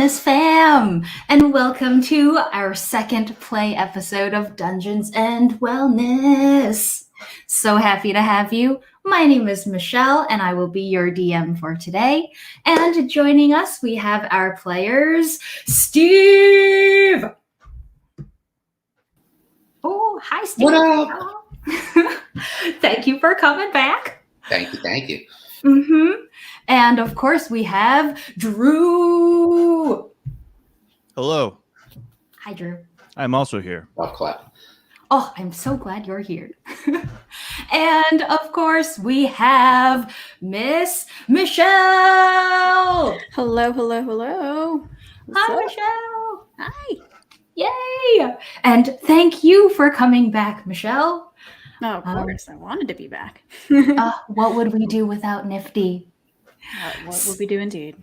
Wellness fam, and welcome to our second play episode of Dungeons and Wellness. So happy to have you. My name is Michelle, and I will be your DM for today. And joining us, we have our players, Steve. Oh, hi, Steve. What up? Thank you for coming back. Thank you. And of course, we have Dru. Hello. Hi, Dru. I'm also here. Off clap. Oh, I'm so glad you're here. And of course, we have Miss Michelle. Hello. Hi, Michelle. Hi. Yay. And thank you for coming back, Michelle. Oh, of course. I wanted to be back. What would we do without Nifty? What would we do indeed?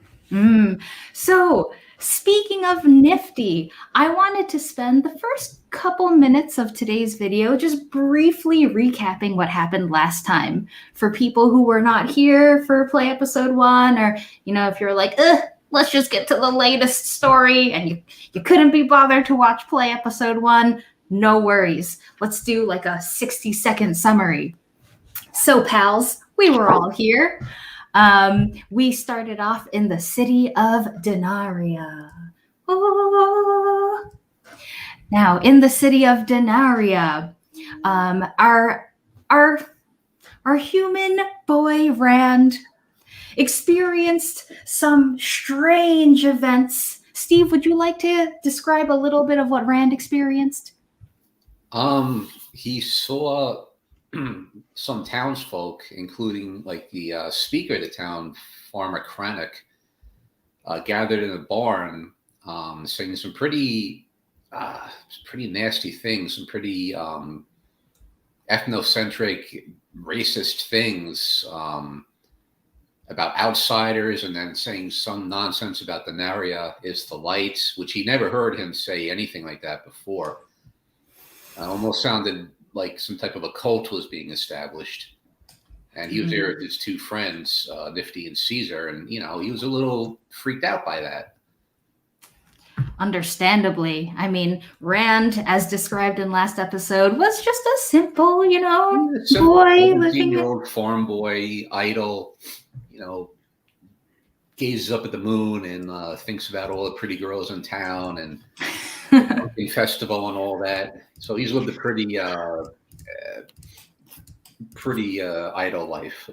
So, speaking of Nifty, I wanted to spend the first couple minutes of today's video just briefly recapping what happened last time for people who were not here for play episode 1, or, if you're like, let's just get to the latest story and you couldn't be bothered to watch play episode 1, no worries. Let's do like a 60-second summary. So, pals, we were all here. We started off in the city of Denaria. Oh. Now, in the city of Denaria, our human boy Rand experienced some strange events. Steve, would you like to describe a little bit of what Rand experienced? He saw some townsfolk, including like the speaker of the town, Farmer Crannock, gathered in a barn, saying some pretty nasty things, some pretty ethnocentric, racist things about outsiders, and then saying some nonsense about the Naria is the light, which he never heard him say anything like that before. Almost sounded like some type of a cult was being established. And he was there with his two friends, Nifty and Caesar, and, he was a little freaked out by that. Understandably. I mean, Rand, as described in last episode, was just a simple, boy living. 17-year-old farm boy, idle, gazes up at the moon and thinks about all the pretty girls in town and the festival and all that. So he's lived a pretty idle life,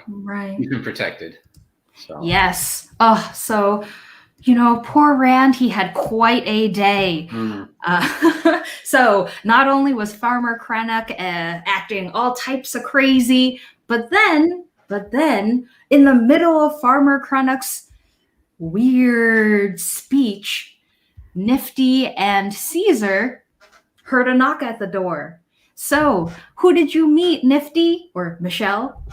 right. He's been protected. So. Yes. Oh, so, poor Rand, he had quite a day. So not only was Farmer Crannock acting all types of crazy, but then in the middle of Farmer Crannock's weird speech, Nifty and Caesar heard a knock at the door. So, who did you meet, Nifty or Michelle?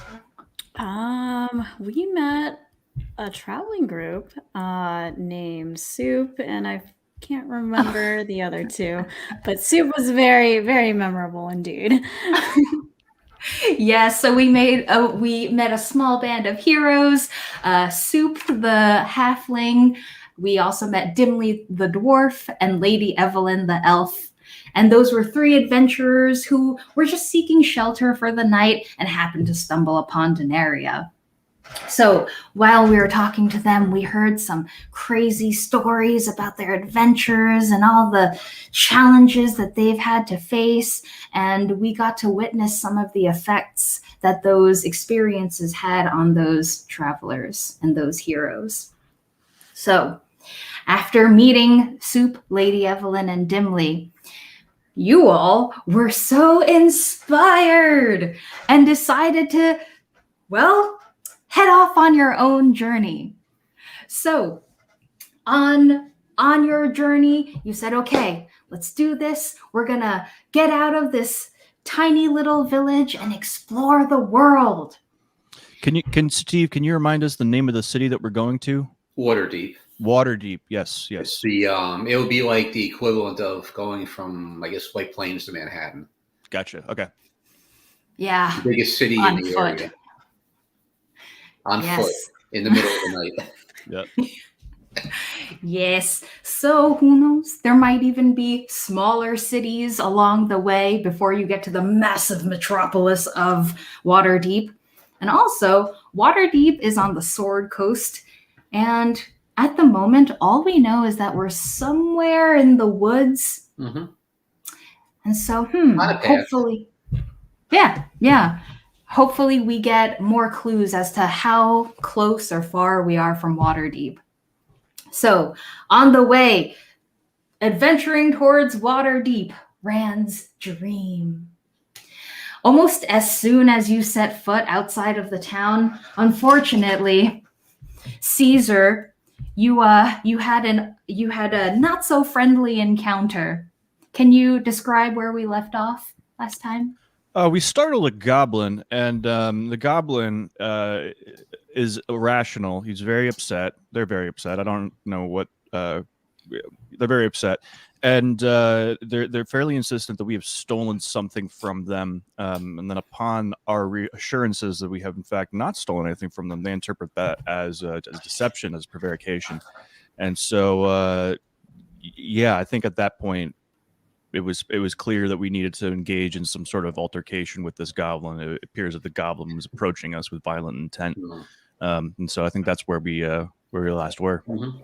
We met a traveling group named Soup, and I can't remember the other two, but Soup was very, very memorable indeed. Yes, so we met a small band of heroes, Soup the halfling. We also met Dimly the dwarf and Lady Evelyn the elf. And those were 3 adventurers who were just seeking shelter for the night and happened to stumble upon Denaria. So while we were talking to them, we heard some crazy stories about their adventures and all the challenges that they've had to face. And we got to witness some of the effects that those experiences had on those travelers and those heroes. So after meeting Soup, Lady Evelyn, and Dimly, you all were so inspired and decided to, head off on your own journey. So on your journey, you said, okay, let's do this. We're going to get out of this tiny little village and explore the world. Steve, can you remind us the name of the city that we're going to? Waterdeep. Waterdeep, yes. It's it would be like the equivalent of going from, I guess, White Plains to Manhattan. Gotcha. Okay. Yeah. The biggest city in the area. On foot, in the middle of the night. Yep. Yes. So who knows? There might even be smaller cities along the way before you get to the massive metropolis of Waterdeep. And also, Waterdeep is on the Sword Coast. And at the moment, all we know is that we're somewhere in the woods. Mm-hmm. And so, Not a path. hopefully, yeah. Hopefully, we get more clues as to how close or far we are from Waterdeep. So, on the way, adventuring towards Waterdeep, Rand's dream. Almost as soon as you set foot outside of the town, unfortunately, Caesar, you had a not so friendly encounter. Can you describe where we left off last time? We startled a goblin, and the goblin is irrational. He's very upset. They're very upset. I don't know what. They're very upset, and they're fairly insistent that we have stolen something from them. And then, upon our reassurances that we have in fact not stolen anything from them, they interpret that as deception, as prevarication. And so, yeah, I think at that point, it was clear that we needed to engage in some sort of altercation with this goblin. It appears that the goblin was approaching us with violent intent, and so I think that's where we last were. Mm-hmm.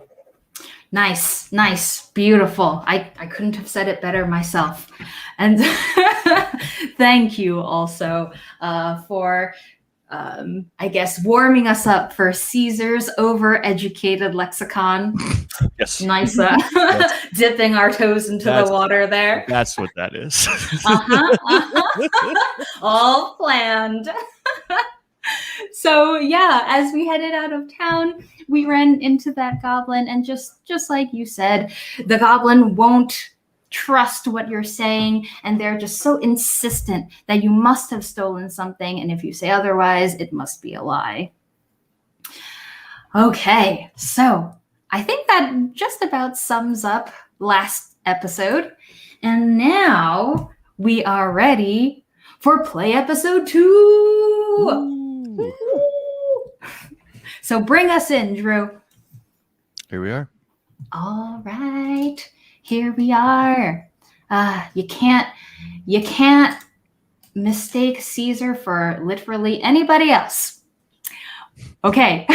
Nice, beautiful. I couldn't have said it better myself. And thank you also for I guess warming us up for Caesar's overeducated lexicon. Yes. Nice dipping our toes into the water there. That's what that is. All planned. So yeah, as we headed out of town, we ran into that goblin, and just like you said, the goblin won't trust what you're saying, and they're just so insistent that you must have stolen something, and if you say otherwise, it must be a lie. Okay, so I think that just about sums up last episode, and now we are ready for play episode 2. So bring us in, Drew. Here we are. All right, here we are. You can't mistake Caesar for literally anybody else. Okay,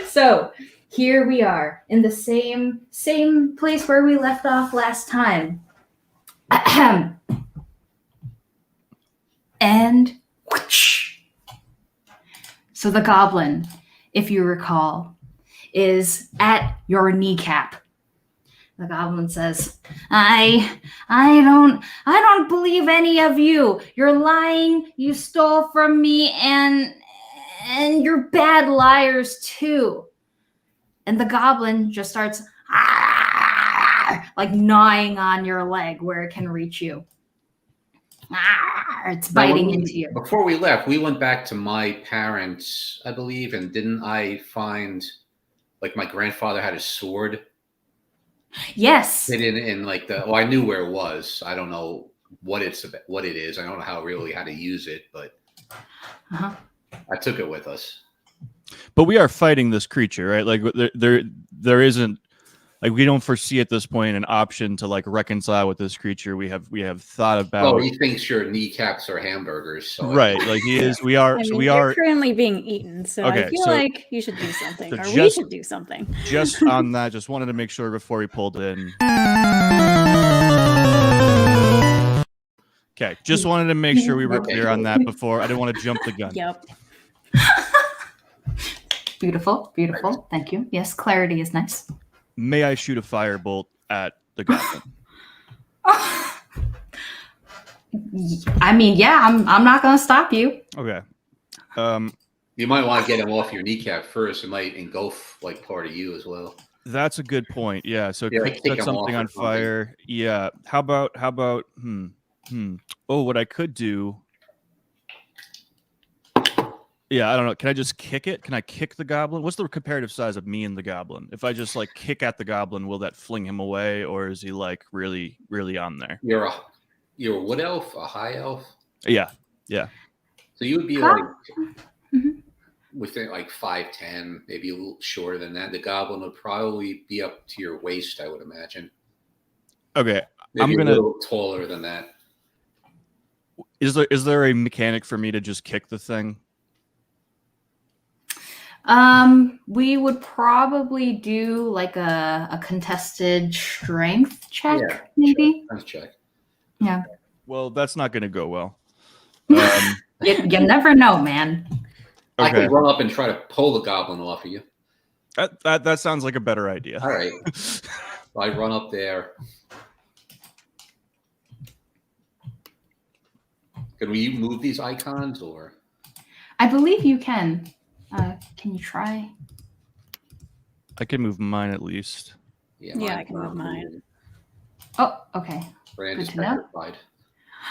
so here we are in the same place where we left off last time. And whoosh. So the goblin, if you recall, is at your kneecap. The goblin says, I don't believe any of you. You're lying, you stole from me, and you're bad liars too. And the goblin just starts like gnawing on your leg where it can reach you. It's biting into you. Before we left, we went back to my parents, I believe, and didn't I find, like, my grandfather had a sword? Yes. Hidden in like I knew where it was. I don't know what it is. I don't know how to use it, but I took it with us. But we are fighting this creature, right? Like there isn't, like, we don't foresee at this point an option to like reconcile with this creature. We have thought about. Oh, he thinks your kneecaps are hamburgers. So right, like he is. We are. So we are currently being eaten. So okay, I feel like you should do something, or we should do something. Just on that, just wanted to make sure before we pulled in. Okay, just wanted to make sure we were clear on that before. I didn't want to jump the gun. Yep. Beautiful. Thank you. Yes, clarity is nice. May I shoot a firebolt at the goblin? I mean, yeah, I'm not going to stop you. Okay. You might want to get him off your kneecap first. It might engulf like part of you as well. That's a good point. Yeah. So like set something on fire. Yeah. How about? Oh, what I could do. Yeah, I don't know. Can I just kick it? Can I kick the goblin? What's the comparative size of me and the goblin? If I just like kick at the goblin, will that fling him away, or is he like really, really on there? You're a wood elf, a high elf. Yeah. So you would be like within like 5'10", maybe a little shorter than that. The goblin would probably be up to your waist, I would imagine. Okay, Maybe I'm a gonna. little taller than that. Is there a mechanic for me to just kick the thing? We would probably do like a contested strength check, Yeah, maybe. Let's check. Yeah. Well, that's not going to go well. You never know, man. I Okay, could run up and try to pull the goblin off of you. that sounds like a better idea. All right. I run up there. Can we move these icons or? I believe you can. Can you try? I can move mine at least. Yeah, mine's I can move not mine. moving. Oh, okay. Brand Good is to know. petrified.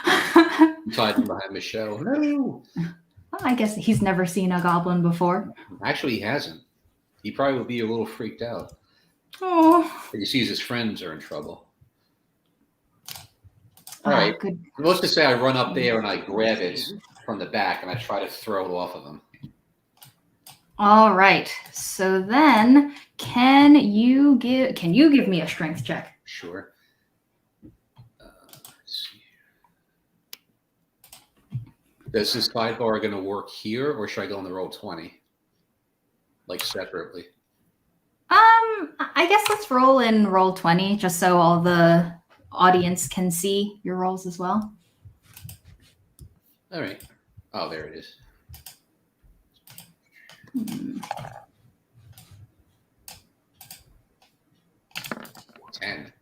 I'm hiding behind Michelle. No. Well, I guess he's never seen a goblin before. Actually, he hasn't. He probably would be a little freaked out. Oh. But he sees his friends are in trouble. All right. Good. Let's just say I run up there and I grab it from the back and I try to throw it off of him. All right. So then, can you give me a strength check? Sure. Let's see. Is this sidebar going to work here, or should I go on the roll 20, like separately? I guess let's roll in roll 20, just so all the audience can see your rolls as well. All right. Oh, there it is. 10.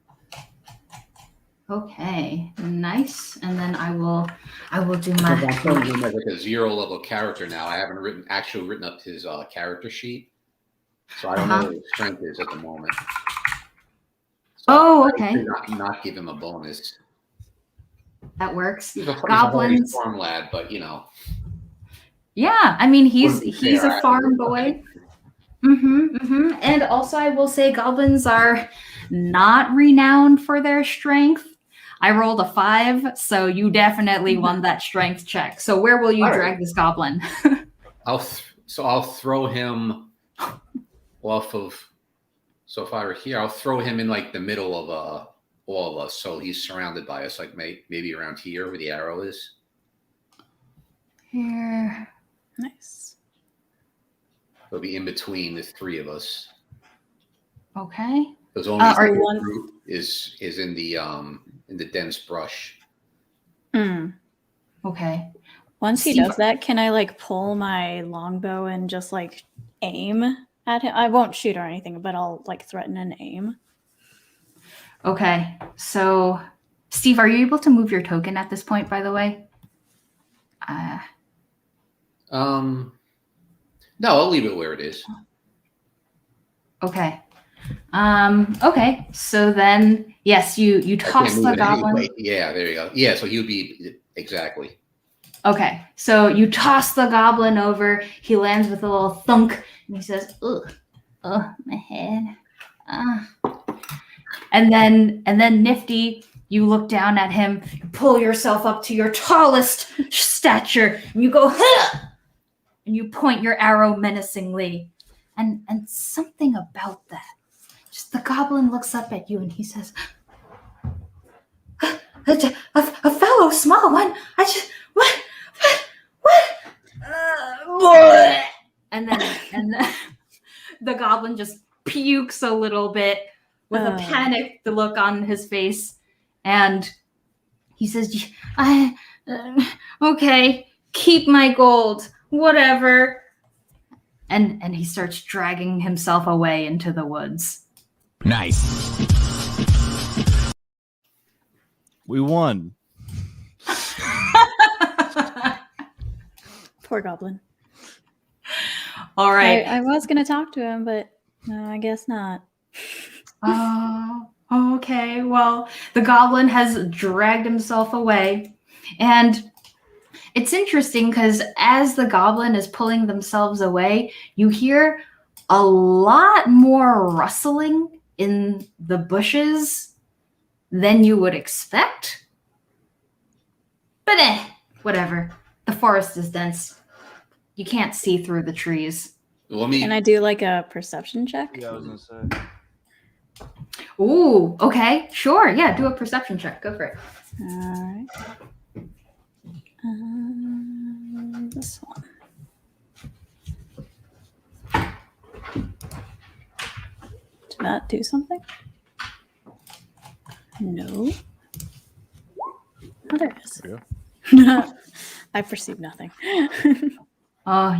Okay, nice. And then I will do my. I'm showing him as like a 0 level character now. I haven't written up his character sheet, so I don't know what his strength is at the moment. So Oh, okay. Not give him a bonus. That works. He's a Goblins. farm lad, but you know. Yeah, I mean he's Wouldn't be a fair, farm boy. And also I will say goblins are not renowned for their strength. I rolled a 5, so you definitely won that strength check. So where will you All right. drag this goblin? I'll throw him off of. So if I were here, I'll throw him in like the middle of all of us, so he's surrounded by us, like maybe around here where the arrow is. Here. Nice. It'll be in between the 3 of us. Okay. Because only are the one- group is in the dense brush. Okay. Once he Steve- does that, can I like pull my longbow and just like aim at him? I won't shoot or anything, but I'll like threaten and aim. Okay. So Steve, are you able to move your token at this point, by the way? No, I'll leave it where it is. Okay. Okay. So then, yes, you I can't toss move the it goblin. anyway. Yeah, there you go. Yeah, so he'll be exactly. Okay. So you toss the goblin over. He lands with a little thunk, and he says, "Ugh, my head." And then Nifty, you look down at him, you pull yourself up to your tallest stature, and you go, "Huh!" And you point your arrow menacingly. And something about that. Just the goblin looks up at you and he says, a fellow small one. I just what? And then the goblin just pukes a little bit with a panicked look on his face, and he says, okay, keep my gold, whatever." And he starts dragging himself away into the woods. Nice. We won. Poor goblin. All right. I was gonna talk to him, but no, I guess not. Oh, okay. Well, the goblin has dragged himself away. And it's interesting because as the goblin is pulling themselves away, you hear a lot more rustling in the bushes than you would expect. But whatever. The forest is dense. You can't see through the trees. Let me. Can I do like a perception check? Yeah, I was gonna say. Ooh, okay, sure. Yeah, do a perception check. Go for it. All right. This one. Did that do something? No. Oh, there it is. There I perceive nothing.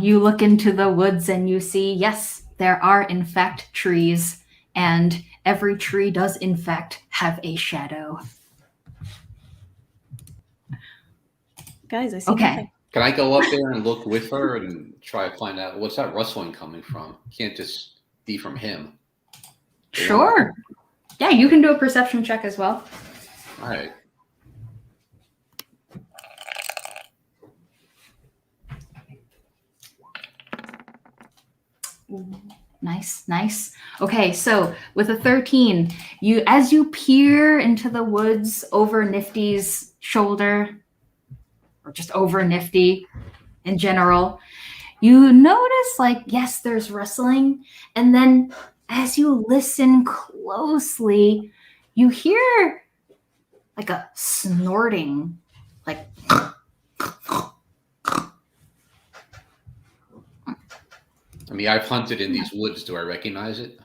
You look into the woods and you see, yes, there are in fact trees, and every tree does in fact have a shadow. Guys, I see Okay. nothing. Can I go up there and look with her and try to find out what's that rustling coming from? Can't just be from him. Sure. Yeah, you can do a perception check as well. All right. Nice, nice. Okay, so with a 13, as you peer into the woods over Nifty's shoulder, or just over Nifty in general, you notice, like, yes, there's rustling, and then as you listen closely, you hear like a snorting, like I mean, I've hunted in these woods. Do I recognize it?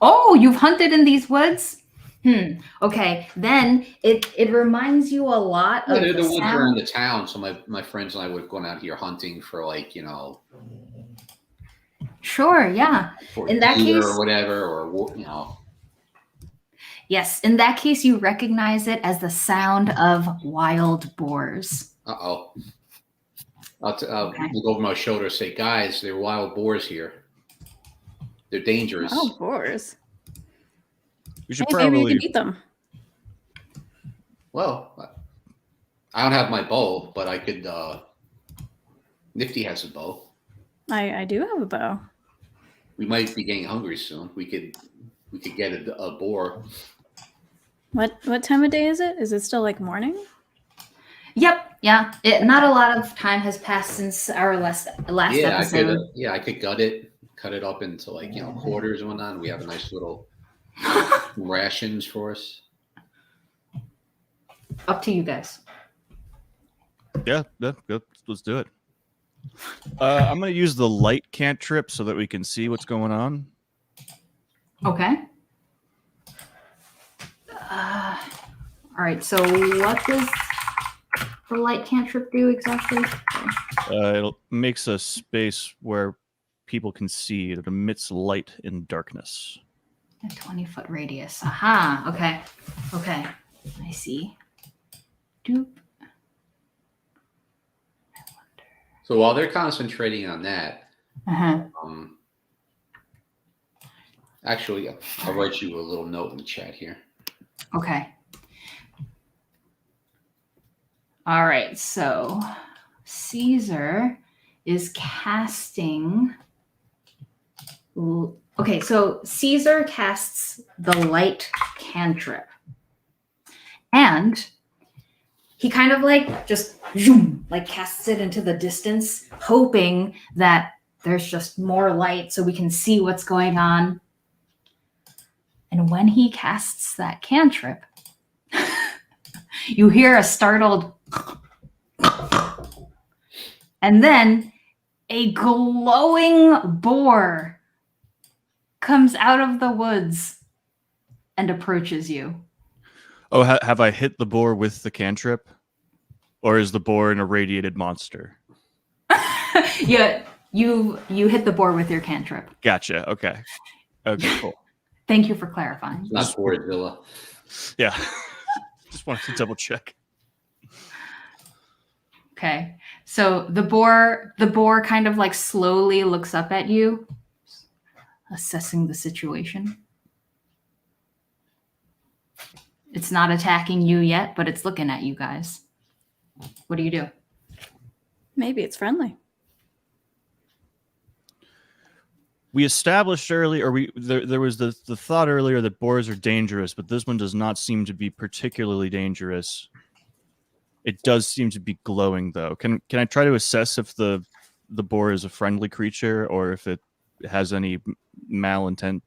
oh, you've hunted in these woods? Okay, then it reminds you a lot of Yeah, the the woods sound. around the town. So my friends and I would have gone out here hunting for, like, Sure, yeah. for In that deer case- or whatever, or Yes, in that case, you recognize it as the sound of wild boars. Uh-oh. I'll Okay. look over my shoulder and say, guys, there are wild boars here. They're dangerous. Oh, boars. We should Hey, maybe you probably. can eat them. Well, I don't have my bow, but I could. Nifty has a bow. I do have a bow. We might be getting hungry soon. We could get a boar. What time of day is it? Is it still like morning? Yep, yeah. Not a lot of time has passed since our last Yeah, episode. I could gut it, cut it up into, like, quarters and whatnot. We have a nice little rations for us. Up to you guys. Yeah, good. Let's do it. I'm gonna use the light cantrip so that we can see what's going on. Okay. All right. So what does the light cantrip do exactly? It makes a space where people can see. It emits light in darkness. A 20-foot radius. Aha. Okay. Okay. I see. Doop. So while they're concentrating on that, Uh-huh. actually, I'll write you a little note in the chat here. Okay. All right. So Caesar is casting. Okay. So Caesar casts the light cantrip. And he kind of like just zoom, like casts it into the distance, hoping that there's just more light so we can see what's going on. And when he casts that cantrip, you hear a startled, and then a glowing boar comes out of the woods and approaches you. Oh, have I hit the boar with the cantrip? Or is the boar an irradiated monster? Yeah, you hit the boar with your cantrip. Gotcha. Okay, cool. Thank you for clarifying. It's not Borzilla. Yeah. Just wanted to double check. Okay. So the boar kind of like slowly looks up at you, assessing the situation. It's not attacking you yet, but it's looking at you guys. What do you do? Maybe it's friendly. We established earlier, or there was the thought earlier that boars are dangerous, but this one does not seem to be particularly dangerous. It does seem to be glowing, though. Can I try to assess if the the boar is a friendly creature or if it has any malintent.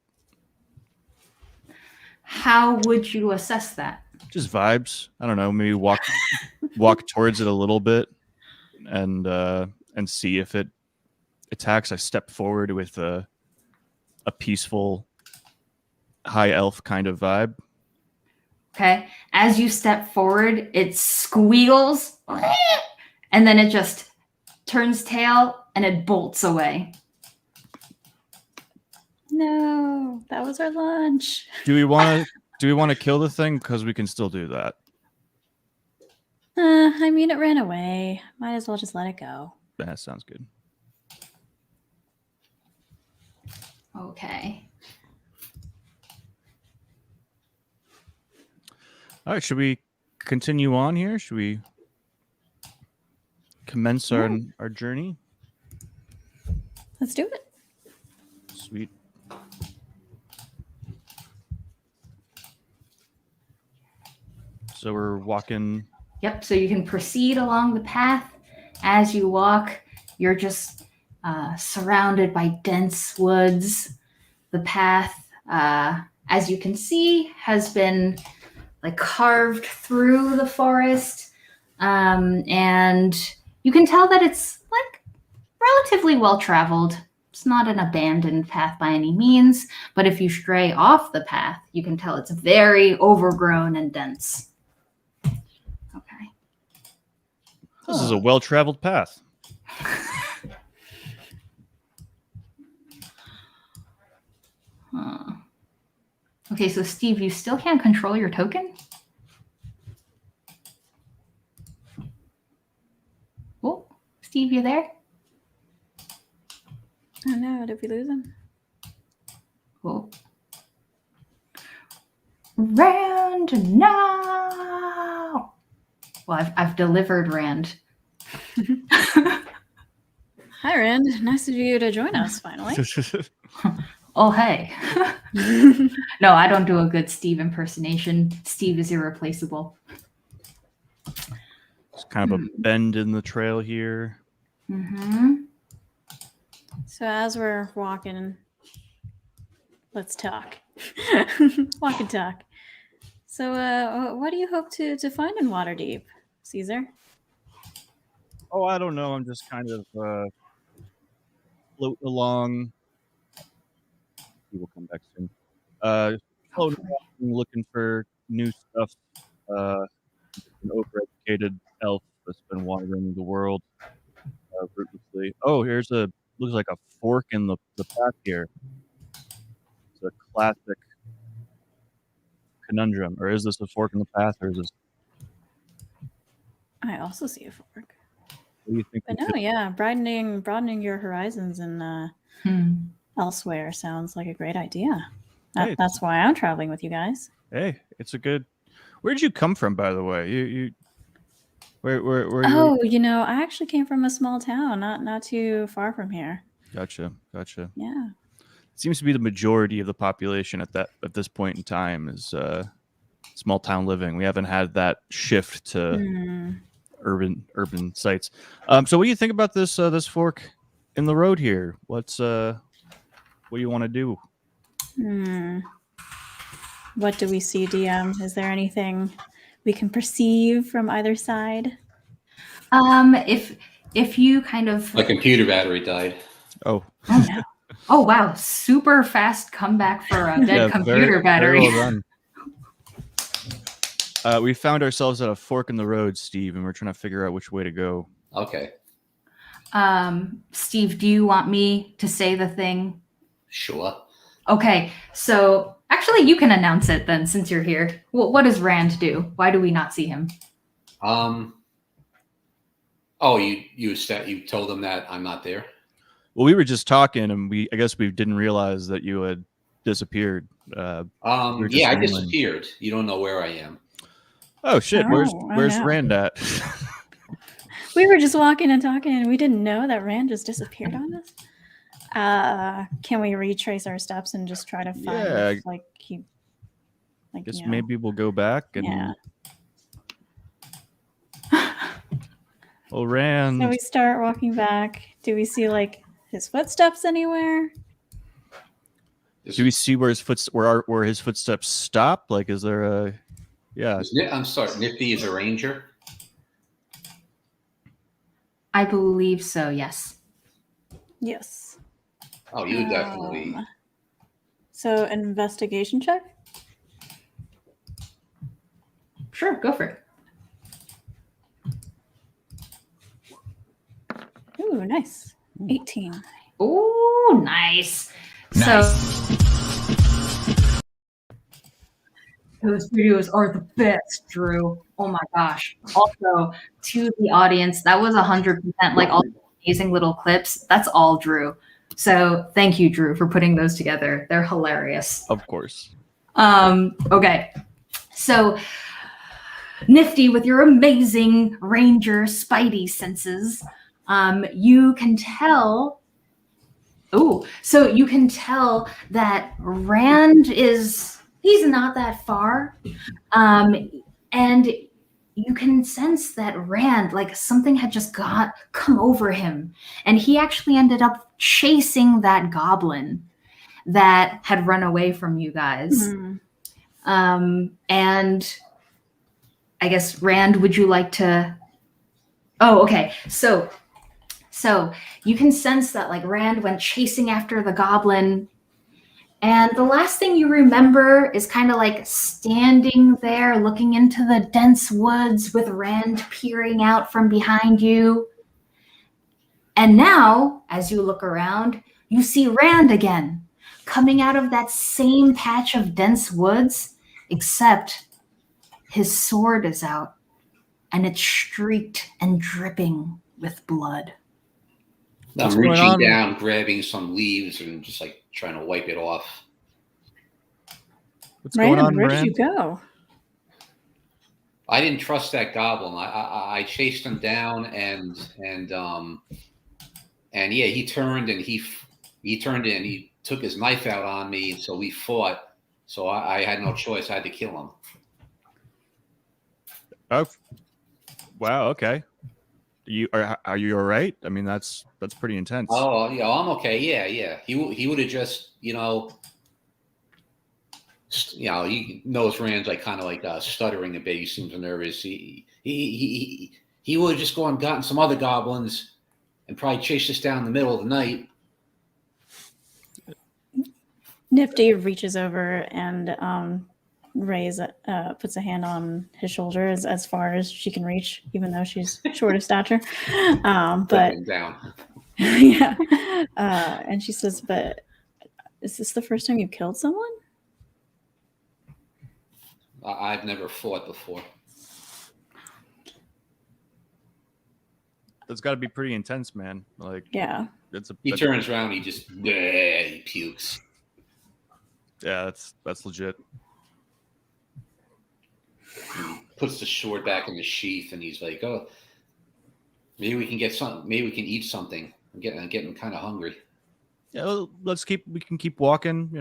How would you assess that? Just vibes. I don't know. Maybe walk towards it a little bit and see if it attacks. I step forward with a peaceful high elf kind of vibe. Okay. As you step forward, it squeals and then it just turns tail and it bolts away. No, that was our lunch. Do we want to kill the thing? Because we can still do that. I mean, it ran away. Might as well just let it go. That sounds good. Okay. All right, should we continue on here? Should we commence our journey? Let's do it. Sweet. So we're walking. Yep. So you can proceed along the path. As you walk, you're just surrounded by dense woods. The path, as you can see, has been like carved through the forest. And you can tell that it's like relatively well traveled. It's not an abandoned path by any means, but if you stray off the path, you can tell it's very overgrown and dense. Okay. This is a well-traveled path. Okay, so Steve, you still can't control your token? Oh, Steve, you there? Oh no, did we lose him? Oh. Rand now! Well, I've delivered Rand. Hi, Rand. Nice of you to join us finally. Oh, hey. No, I don't do a good Steve impersonation. Steve is irreplaceable. It's kind of a bend in the trail here. Mm-hmm. So as we're walking, let's talk. Walk and talk. So what do you hope to find in Waterdeep, Caesar? Oh, I don't know. I'm just kind of floating along. He will come back soon. Floating along, looking for new stuff. An overeducated elf that's been wandering the world rootlessly. Oh, looks like a fork in the path here. It's a classic conundrum. Or is this a fork in the path, or is this? I also see a fork. What do you think? But no, yeah, broadening your horizons and elsewhere sounds like a great idea. Hey, That's why I'm traveling with you guys. Hey, it's a good. Where did you come from, by the way? Where? Oh, I actually came from a small town, not too far from here. Gotcha. Yeah. It seems to be the majority of the population at this point in time is small town living. We haven't had that shift to urban sites. So what do you think about this fork in the road here? What do you want to do? What do we see, DM? Is there anything we can perceive from either side? If you kind of My computer battery died. Oh no. Oh wow, super fast comeback for a dead computer battery. Very well done. We found ourselves at a fork in the road, Steve, and we're trying to figure out which way to go. Okay. Steve, do you want me to say the thing? Sure. Okay, so actually you can announce it then since you're here. What does Rand do? Why do we not see him? Oh, you told them that I'm not there? Well, we were just talking, and I guess we didn't realize that you had disappeared. Yeah, I disappeared. You don't know where I am. Oh shit! Where's Rand at? We were just walking and talking, and we didn't know that Rand just disappeared on us. Can we retrace our steps and just try to find Maybe we'll go back and. Yeah. Well, Rand. So we start walking back. Do we see like his footsteps anywhere? Do we see where his footsteps stop? Like, is there a? Yeah. I'm sorry, Nifty is a ranger. I believe so, yes. Yes. Oh, you definitely. So an investigation check? Sure, go for it. Ooh, nice. 18. Ooh, nice. Nice. So those videos are the best, Drew. Oh my gosh. Also, to the audience, that was 100%, like all the amazing little clips. That's all Drew. So thank you, Drew, for putting those together. They're hilarious. Of course. Okay. So Nifty, with your amazing ranger spidey senses, you can tell. Oh, so you can tell that Rand he's not that far. And you can sense that Rand, like something had just come over him. And he actually ended up chasing that goblin that had run away from you guys. Mm-hmm. And I guess, Rand, would you like to? Oh, okay. So you can sense that like Rand went chasing after the goblin. And the last thing you remember is kind of like standing there looking into the dense woods with Rand peering out from behind you. And now, as you look around, you see Rand again, coming out of that same patch of dense woods, except his sword is out and it's streaked and dripping with blood. What's I'm going reaching on? down, grabbing some leaves, and just like trying to wipe it off. What's going on, Rand, where Rand? did you go? I didn't trust that goblin. I chased him down, and yeah, he turned and he took his knife out on me, and so we fought. So I had no choice. I had to kill him. Oh, wow. Okay. Are you all right? I mean, that's pretty intense. Oh, yeah, I'm okay. Yeah. He would have just, he knows Rand's like kind of like stuttering a bit. He seems nervous. He would have just gone and gotten some other goblins and probably chased us down in the middle of the night. Nifty reaches over and puts a hand on his shoulder as far as she can reach, even though she's short of stature. But down. yeah. And she says, "But is this the first time you killed someone?" I've never fought before. That's got to be pretty intense, man. Like, Yeah. He turns around, he pukes. Yeah, that's legit. He puts the sword back in the sheath, and he's like, "Oh, maybe we can get something. Maybe we can eat something. I'm getting kind of hungry." Yeah, well, we can keep walking. We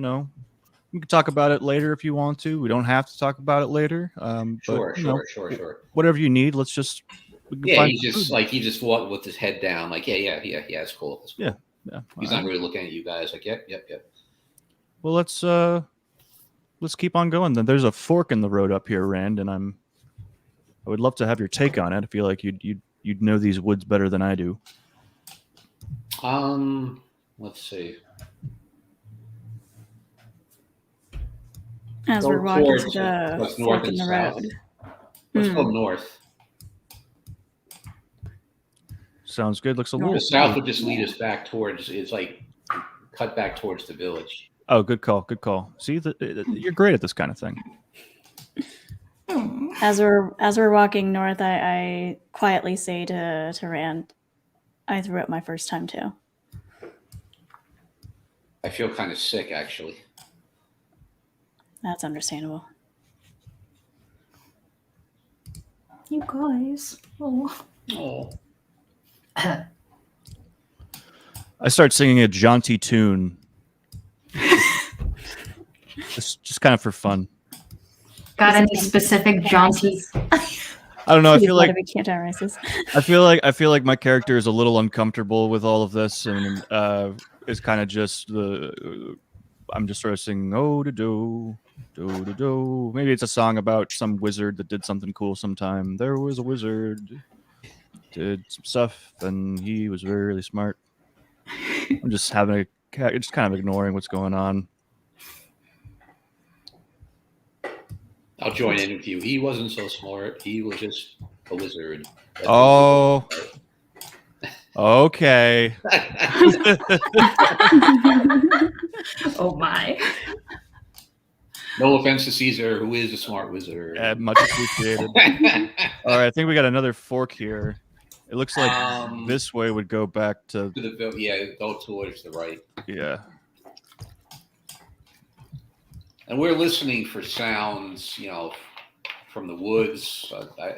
can talk about it later if you want to. We don't have to talk about it later. Sure. Whatever you need, let's just. Yeah, he just walked with his head down, like, yeah, it's cool. It's cool. Yeah. He's not really looking at you guys, like, yep. Well, let's keep on going then. There's a fork in the road up here, Rand, and I would love to have your take on it. I feel like you'd know these woods better than I do. Let's see. As we're walking to the fork in the road. Let's go north. Sounds good. Looks a little. The south would just lead us back towards. It's like cut back towards the village. Oh, good call. See, you're great at this kind of thing. As we're walking north, I quietly say to Rand, "I threw up my first time too." I feel kind of sick, actually. That's understandable. You guys. Oh. I start singing a jaunty tune. just kind of for fun. Got any specific jaunty? I don't know. I Please feel let like it be anti-racist. I feel like my character is a little uncomfortable with all of this, and it's kind of just the I'm just sort of singing "Oh to do, do to do." Maybe it's a song about some wizard that did something cool sometime. There was a wizard, did some stuff, and he was really, really smart. I'm just just kind of ignoring what's going on. I'll join in with you. He wasn't so smart. He was just a wizard. Oh, okay. Oh my. No offense to Caesar, who is a smart wizard. Much appreciated. All right, I think we got another fork here. It looks like this way would go back to go towards the right. Yeah. And we're listening for sounds, from the woods. I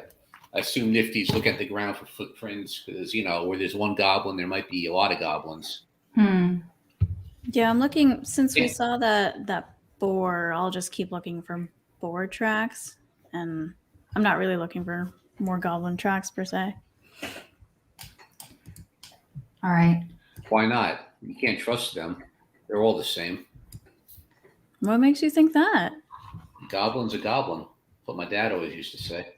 assume Nifty's looking at the ground for footprints because, where there's one goblin, there might be a lot of goblins. Yeah, I'm looking, since we saw that boar, I'll just keep looking for boar tracks. And I'm not really looking for more goblin tracks per se. All right. Why not? You can't trust them. They're all the same. What makes you think that? Goblin's a goblin. What my dad always used to say.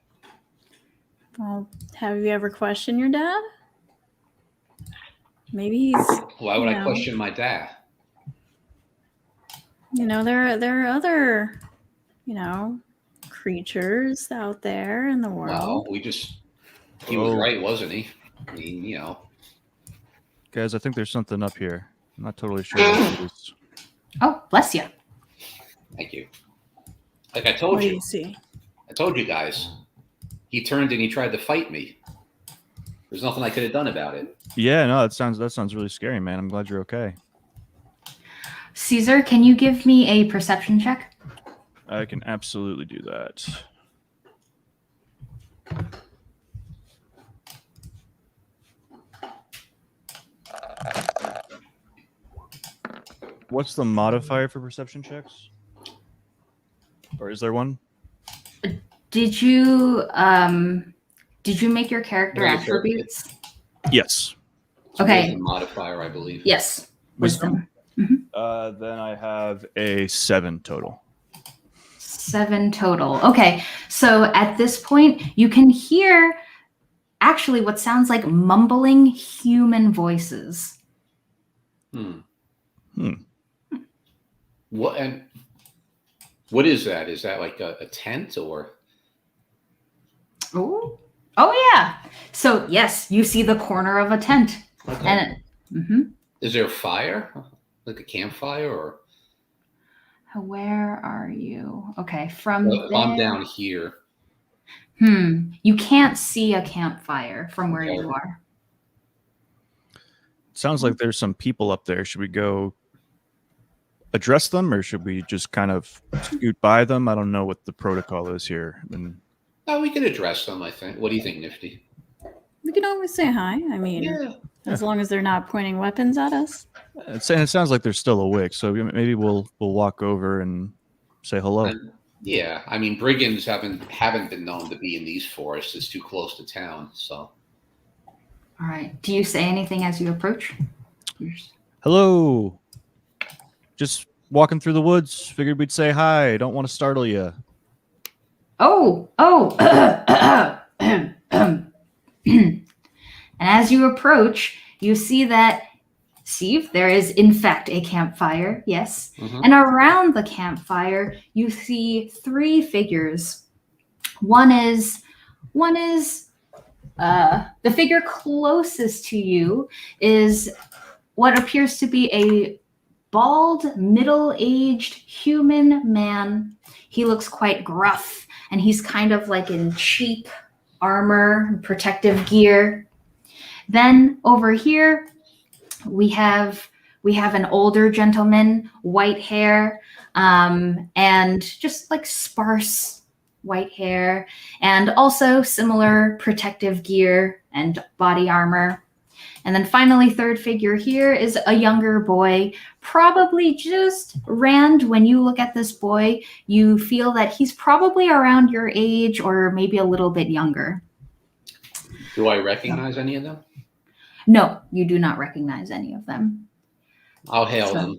Well, have you ever questioned your dad? Maybe he's... Why would I question my dad? There are other, creatures out there in the world. Well, he was right, wasn't he? I mean, Guys, I think there's something up here. I'm not totally sure what it is. Oh, bless you. Thank you. Like I told What do you. you see? I told you guys. He turned and he tried to fight me. There's nothing I could have done about it. Yeah, no, that sounds really scary, man. I'm glad you're okay. Caesar, can you give me a perception check? I can absolutely do that. What's the modifier for perception checks? Or is there one? Did you make your character attributes? Yes. Okay. Wisdom modifier, I believe. Yes. Wisdom. Then I have a 7 total. 7 total. Okay. So at this point, you can hear actually what sounds like mumbling human voices. What is that? Is that like a tent or? Oh yeah. So yes, you see the corner of a tent. Okay. And Is there a fire? Like a campfire or? where are you? Okay, from Well, there. I'm down here. You can't see a campfire from where you are. Sounds like there's some people up there. Should we go address them, or should we just kind of scoot by them? I don't know what the protocol is here. Oh, we could address them, I think. What do you think, Nifty? We can always say hi. I mean, as long as they're not pointing weapons at us. It sounds like they're still awake, so maybe we'll walk over and say hello. Yeah, I mean, brigands haven't been known to be in these forests. It's too close to town, so. All right. Do you say anything as you approach? Hello. Just walking through the woods. Figured we'd say hi. Don't want to startle you. And as you approach, you see that, Steve, there is in fact a campfire. Yes. And around the campfire, you see 3 figures. One is the figure closest to you is what appears to be a bald, middle-aged human man. He looks quite gruff, and he's kind of like in cheap armor, protective gear. Then over here, we have an older gentleman, white hair, and just like sparse white hair, and also similar protective gear and body armor. And then finally, third figure here is a younger boy, probably just Rand. When you look at this boy, you feel that he's probably around your age or maybe a little bit younger. Do I recognize any of them? No, you do not recognize any of them. I'll hail So- them.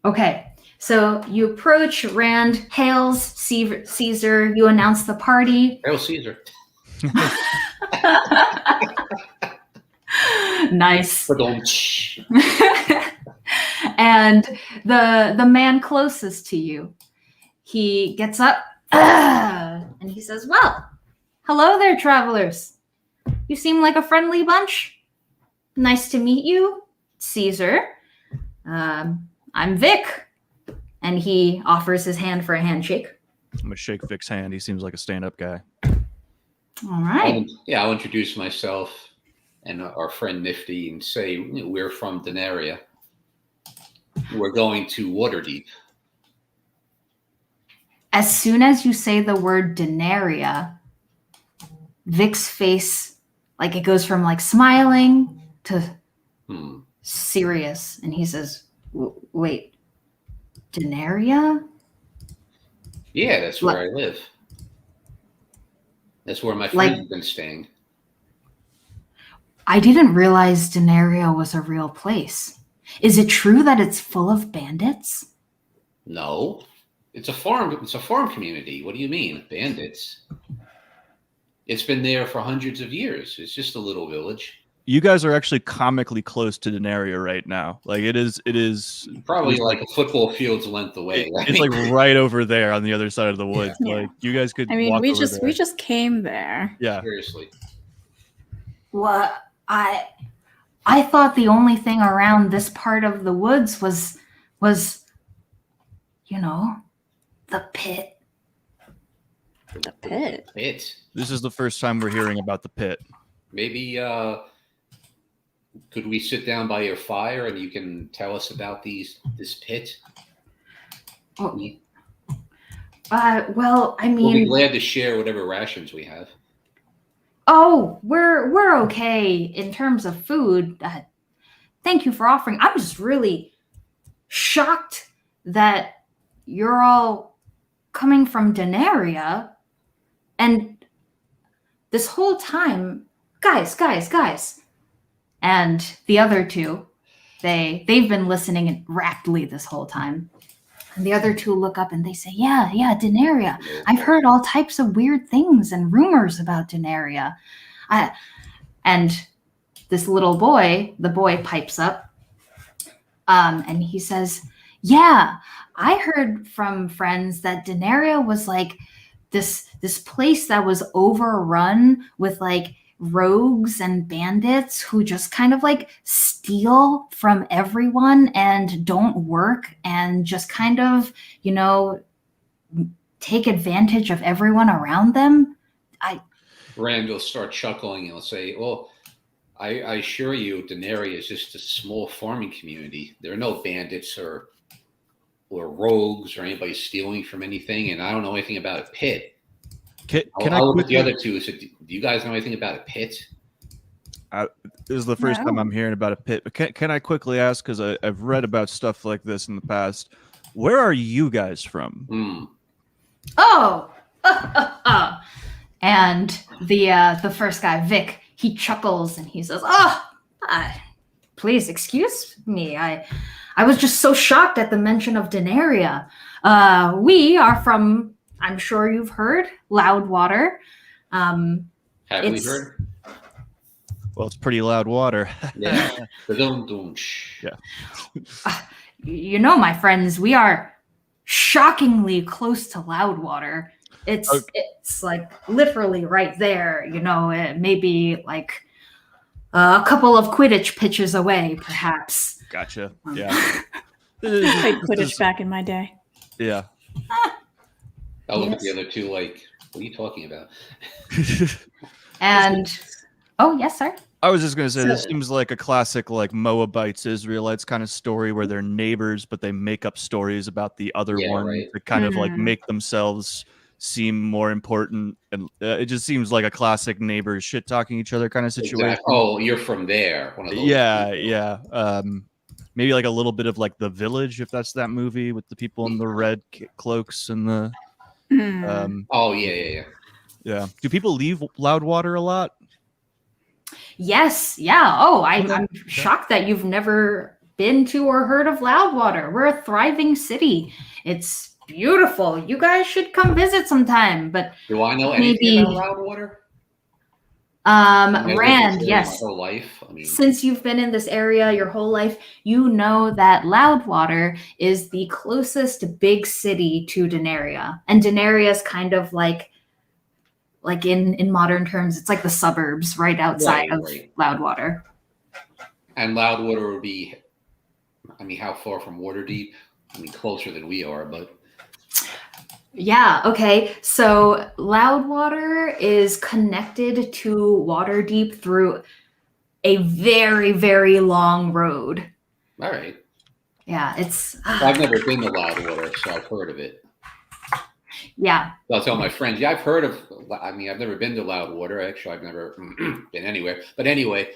Okay, so you approach, Rand hails Caesar, you announce the party. Hail Caesar. Nice. Ba-dum-tsh. And the man closest to you, he gets up and he says, well, hello there, travelers. You seem like a friendly bunch. Nice to meet you, Caesar. I'm Vic. And he offers his hand for a handshake. I'm gonna shake Vic's hand. He seems like a stand-up guy. All right. I'll introduce myself and our friend Nifty and say we're from Denaria. We're going to Waterdeep. As soon as you say the word Denaria, Vic's face, like it goes from like smiling to serious. And he says, wait, Denaria? Yeah, that's where I live. That's where my friend's been staying. I didn't realize Denaria was a real place. Is it true that it's full of bandits? No. It's a farm. It's a farm community. What do you mean, bandits? It's been there for hundreds of years. It's just a little village. You guys are actually comically close to Denaria right now. Like it is Probably like a football field's length away. Right? It's like right over there on the other side of the woods. Yeah. Like you guys could. I mean, walk we over just there. came there. Yeah. Seriously. What? I thought the only thing around this part of the woods was you know, the pit. The pit. This is the first time we're hearing about the pit. Maybe could we sit down by your fire and you can tell us about this pit? Oh, well, I We'll be mean, glad to share whatever rations we have. oh, we're okay in terms of food. Thank you for offering. I'm just really shocked that you're all coming from Denaria, and this whole time, guys, and the other two, they've been listening raptly this whole time. And the other two look up and they say, yeah, Denaria. I've heard all types of weird things and rumors about Denaria. And this little boy, the boy pipes up and he says, yeah, I heard from friends that Denaria was like this place that was overrun with like rogues and bandits who just kind of like steal from everyone and don't work and just kind of, you know, take advantage of everyone around them. Rand will start chuckling and he'll say, well, I assure you, Denaria is just a small farming community. There are no bandits or rogues or anybody stealing from anything, and I don't know anything about a pit. Can I'll I look at the quickly, other two. Do you guys know anything about a pit? this is the first time I'm hearing about a pit. But can I quickly ask, because I've read about stuff like this in the past, where are you guys from? And the first guy, Vic, he chuckles and he says, please excuse me. I was just so shocked at the mention of Denaria. We are from, I'm sure you've heard, Loudwater. Have we heard? Well, it's pretty loud water. Yeah. Yeah. You know, my friends, we are shockingly close to Loudwater. It's like literally right there, you know, it may be like a couple of Quidditch pitches away, perhaps. Gotcha. Yeah. I played Quidditch back in my day. Yeah. I'll look at the other two like, what are you talking about? And, oh, yes, sir. I was just going to say, this seems like a classic, like Moabites, Israelites kind of story where they're neighbors, but they make up stories about the other one to kind of like make themselves seem more important. And it just seems like a classic neighbors shit talking each other kind of situation. Exactly. Oh, you're from there. One of those Yeah. Maybe like a little bit of like The Village, if that's that movie with the people in the red cloaks and the. Oh, yeah. Yeah. Do people leave Loudwater a lot? Yes, yeah. Oh, Okay. I'm shocked that you've never been to or heard of Loudwater. We're a thriving city. It's beautiful. You guys should come visit sometime. But Do I know anything maybe about Loudwater? I mean, I lived in Rand, this area my yes. whole life. I mean, Since you've been in this area your whole life, you know that Loudwater is the closest big city to Denaria. And Denaria is kind of like in modern terms, it's like the suburbs right outside of Loudwater. And Loudwater would be, I mean, how far from Waterdeep? I mean, closer than we are, but. Yeah, okay. So Loudwater is connected to Waterdeep through a very, very long road. All right. Yeah, it's. I've never been to Loudwater, so I've heard of it. Yeah. I'll tell my friends, yeah, I've heard of, I mean, I've never been to Loudwater. Actually, I've never been anywhere. But anyway.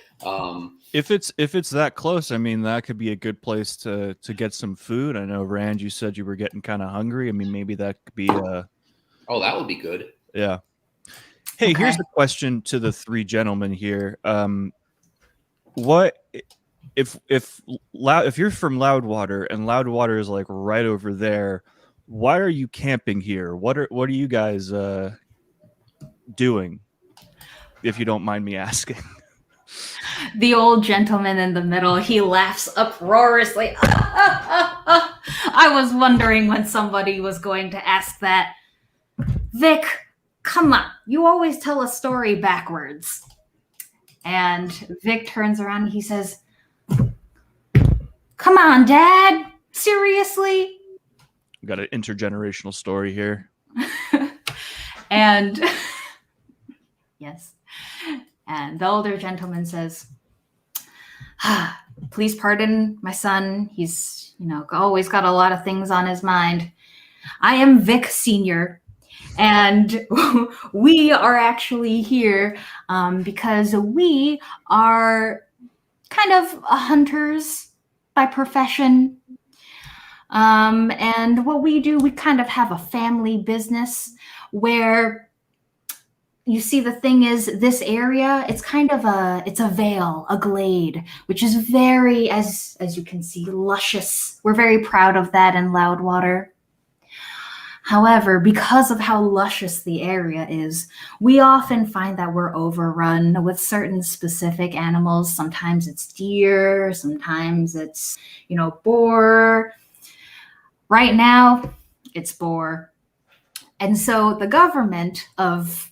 If it's that close, I mean, that could be a good place to get some food. I know, Rand, you said you were getting kind of hungry. I mean, maybe that could be. Oh, that would be good. Yeah. Hey, Okay. here's the question to the three gentlemen here. What if you're from Loudwater and Loudwater is like right over there? Why are you camping here? What are you guys doing? If you don't mind me asking. The old gentleman in the middle, he laughs uproariously. I was wondering when somebody was going to ask that. Vic, come on. You always tell a story backwards. And Vic turns around and he says, come on, Dad. Seriously? We got an intergenerational story here. And yes. And the older gentleman says, please pardon my son. He's, always got a lot of things on his mind. I am Vic Sr., and we are actually here because we are kind of hunters by profession. And what we do, we kind of have a family business where, you see, the thing is, this area, it's kind of it's a vale, a glade, which is very, as you can see, luscious. We're very proud of that in Loudwater. However, because of how luscious the area is, we often find that we're overrun with certain specific animals. Sometimes it's deer, sometimes it's, boar. Right now, it's boar. And so the government of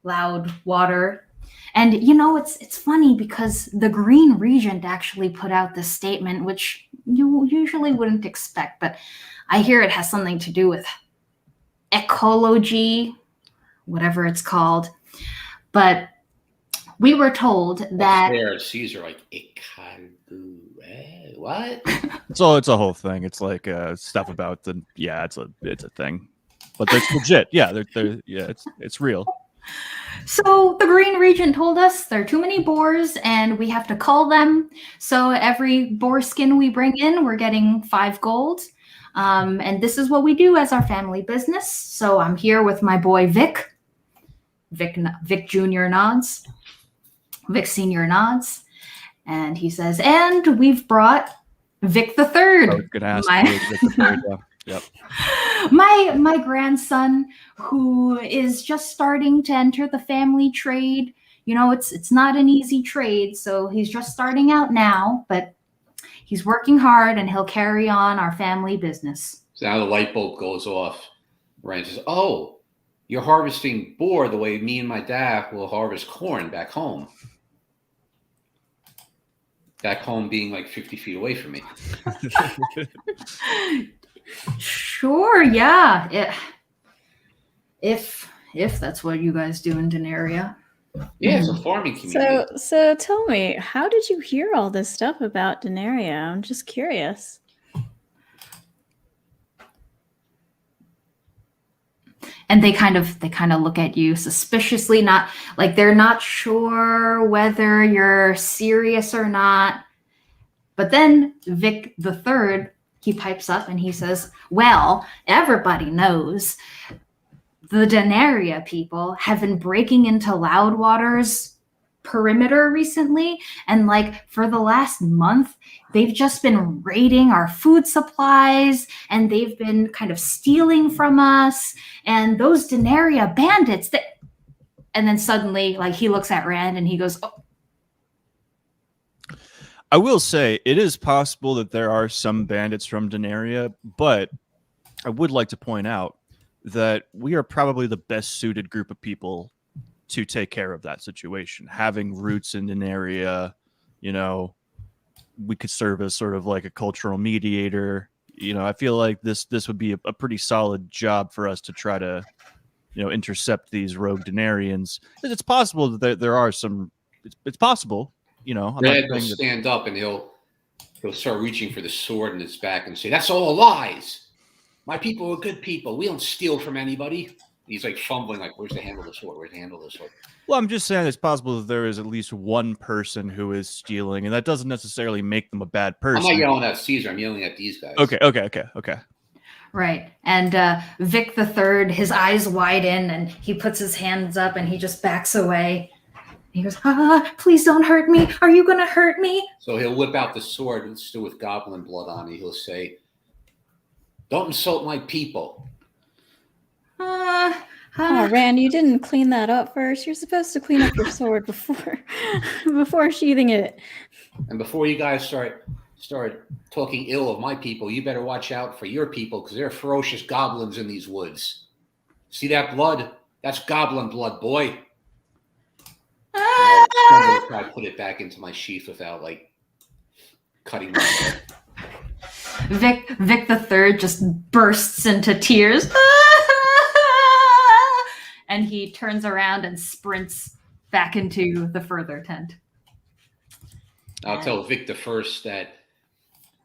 Loudwater, and it's funny because the Green Regent actually put out this statement, which you usually wouldn't expect, but I hear it has something to do with ecology, whatever it's called. But we were told that Caesar, like what? So it's a whole thing. It's like stuff about it's a thing, but that's legit. Yeah, it's real. So the Green Regent told us there are too many boars and we have to cull them. So every boar skin we bring in, we're getting 5 gold. And this is what we do as our family business. So I'm here with my boy Vic. Vic Jr. nods. Vic Sr. nods. And he says, and we've brought Vic the Third. I was gonna ask you, Vic the Third, yeah. Yep. My grandson, who is just starting to enter the family trade. It's not an easy trade, so he's just starting out now, but he's working hard and he'll carry on our family business. So now the light bulb goes off. Rand says, oh, you're harvesting boar the way me and my dad will harvest corn back home. Back home being like 50 feet away from me. Sure, yeah. If that's what you guys do in Denaria. Yeah, it's a farming community. So tell me, how did you hear all this stuff about Denaria? I'm just curious. And they kind of look at you suspiciously, not like they're not sure whether you're serious or not. But then Vic the Third, he pipes up and he says, well, everybody knows the Denaria people have been breaking into Loudwater's perimeter recently, and like for the last month they've just been raiding our food supplies, and they've been kind of stealing from us, and those Denaria bandits that. And then suddenly, like, he looks at Rand and he goes, oh. I will say it is possible that there are some bandits from Denaria, but I would like to point out that we are probably the best suited group of people to take care of that situation. Having roots in Denaria, you know, we could serve as sort of like a cultural mediator. You know, I feel like this would be a pretty solid job for us to try to, you know, intercept these rogue Denarians. It's possible that there are some. It's possible, you know. Red will stand up and he'll start reaching for the sword in his back and say, "That's all lies. My people are good people. We don't steal from anybody." He's like fumbling, like, "Where's the handle of the sword? Where's the handle of the sword?" Well, I'm just saying it's possible that there is at least one person who is stealing, and that doesn't necessarily make them a bad person. I'm not yelling at Caesar. I'm yelling at these guys. Okay. Right. And Vic the Third, his eyes widen and he puts his hands up and he just backs away. He goes, please don't hurt me. Are you going to hurt me? So he'll whip out the sword still with goblin blood on it. He'll say, "Don't insult my people." Oh, Rand, you didn't clean that up first. You're supposed to clean up your sword before sheathing it. And before you guys start talking ill of my people, you better watch out for your people, because there are ferocious goblins in these woods. See that blood? That's goblin blood, boy. I'm gonna try to put it back into my sheath without like cutting my head. Vic the Third just bursts into tears. And he turns around and sprints back into the further tent. I'll tell Vic the First that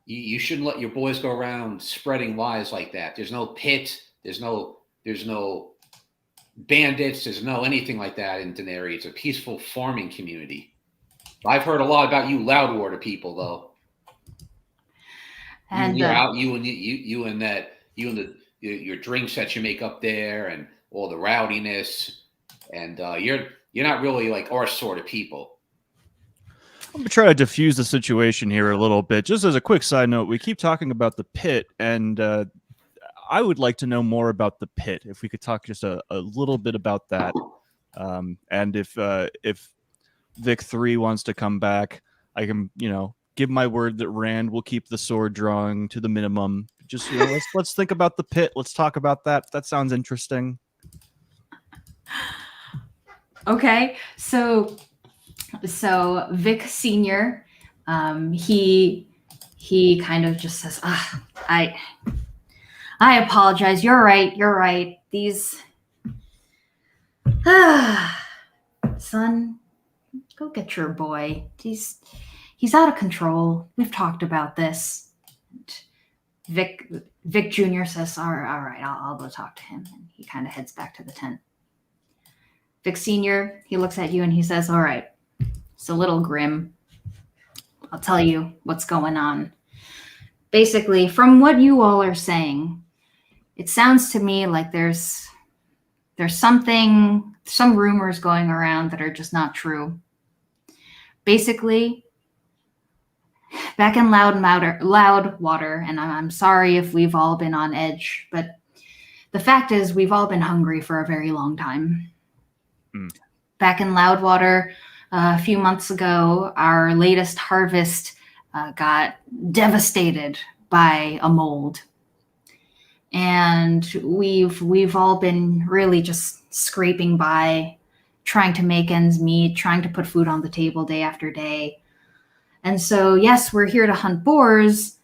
you shouldn't let your boys go around spreading lies like that. There's no pit. There's no bandits. There's no anything like that in Denaria. It's a peaceful farming community. I've heard a lot about you Loudwater people, though. And you're out, you and your drinks that you make up there, and all the rowdiness, and you're not really like our sort of people. I'm gonna try to diffuse the situation here a little bit. Just as a quick side note, we keep talking about the pit, and I would like to know more about the pit. If we could talk just a little bit about that, and if Vic 3 wants to come back, I can, you know, give my word that Rand will keep the sword drawing to the minimum. Just, you know, let's think about the pit. Let's talk about that. That sounds interesting. Okay, so Vic Senior, he kind of just says, I apologize. You're right. These, son, go get your boy. He's out of control. We've talked about this. Vic Jr. says, all right, I'll go talk to him. And he kind of heads back to the tent. Vic Sr., he looks at you and he says, all right, it's a little grim. I'll tell you what's going on. Basically, from what you all are saying, it sounds to me like there's some rumors going around that are just not true. Basically, back in Loudwater, and I'm sorry if we've all been on edge, but the fact is we've all been hungry for a very long time. Back in Loudwater, a few months ago, our latest harvest got devastated by a mold. And we've all been really just scraping by, trying to make ends meet, trying to put food on the table day after day. And so, yes, we're here to hunt boars,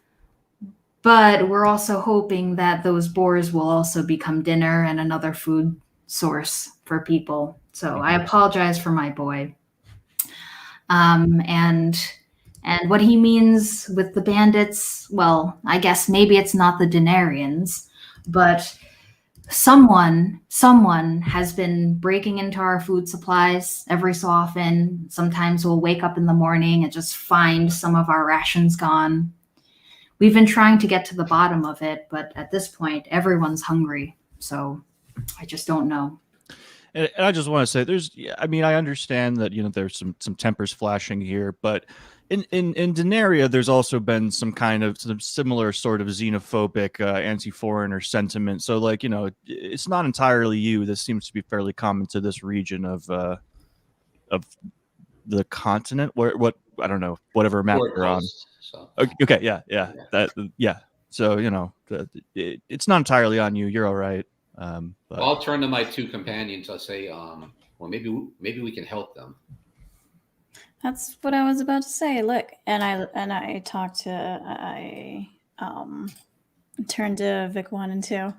but we're also hoping that those boars will also become dinner and another food source for people. So I apologize for my boy. And what he means with the bandits, well, I guess maybe it's not the Denarians, but someone has been breaking into our food supplies every so often. Sometimes we'll wake up in the morning and just find some of our rations gone. We've been trying to get to the bottom of it, but at this point, everyone's hungry. So I just don't know. And I just want to say, I mean, I understand that there's some tempers flashing here, but in Denaria, there's also been some similar sort of xenophobic, anti-foreigner sentiment. So, like, it's not entirely you. This seems to be fairly common to this region of the continent. What I don't know, whatever map Or you're on. coast, so. Okay, yeah. So it's not entirely on you. You're all right. But I'll turn to my two companions. I'll say, well, maybe we can help them. That's what I was about to say. Look, and I talked to I turn to Vic 1 and 2.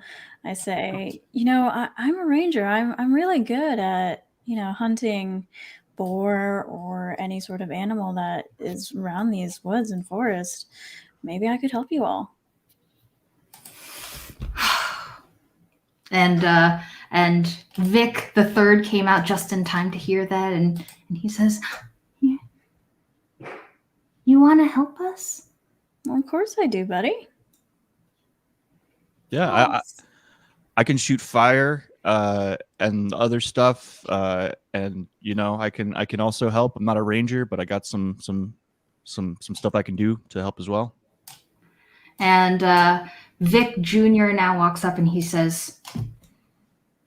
I say, I'm a ranger. I'm really good at hunting boar or any sort of animal that is around these woods and forest. Maybe I could help you all. And Vic the third came out just in time to hear that, and he says, "You want to help us?" Well, of course I do, buddy. yeah, I can shoot fire and other stuff, and I can also help. I'm not a ranger, but I got some stuff I can do to help as well. And Vic Jr. now walks up and he says,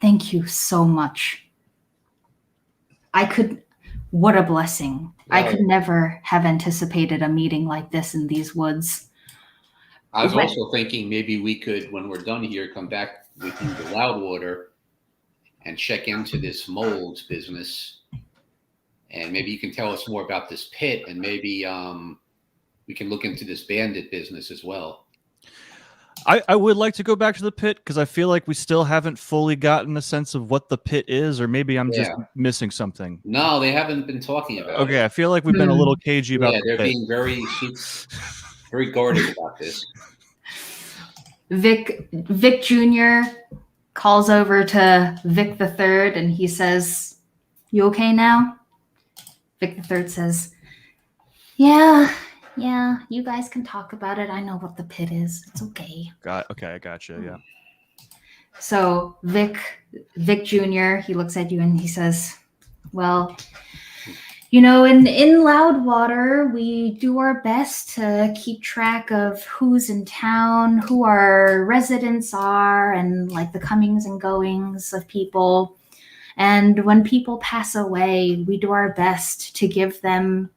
"Thank you so much. What a blessing. I could never have anticipated a meeting like this in these woods." I was also thinking maybe we could, when we're done here, come back with you to Loudwater and check into this mold business. And maybe you can tell us more about this pit, and maybe we can look into this bandit business as well. I would like to go back to the pit because I feel like we still haven't fully gotten a sense of what the pit is, or maybe I'm just missing something. No, they haven't been talking about it. Okay, I feel like we've been a little cagey about they're being very guarded about this. Vic Jr. calls over to Vic the third and he says, "You okay now?" Vic the third says, Yeah, you guys can talk about it. I know what the pit is. It's okay. Okay, I gotcha, yeah. So Vic Jr., he looks at you and he says, "Well, in Loudwater, we do our best to keep track of who's in town, who our residents are, and like the comings and goings of people. And when people pass away, we do our best to give them,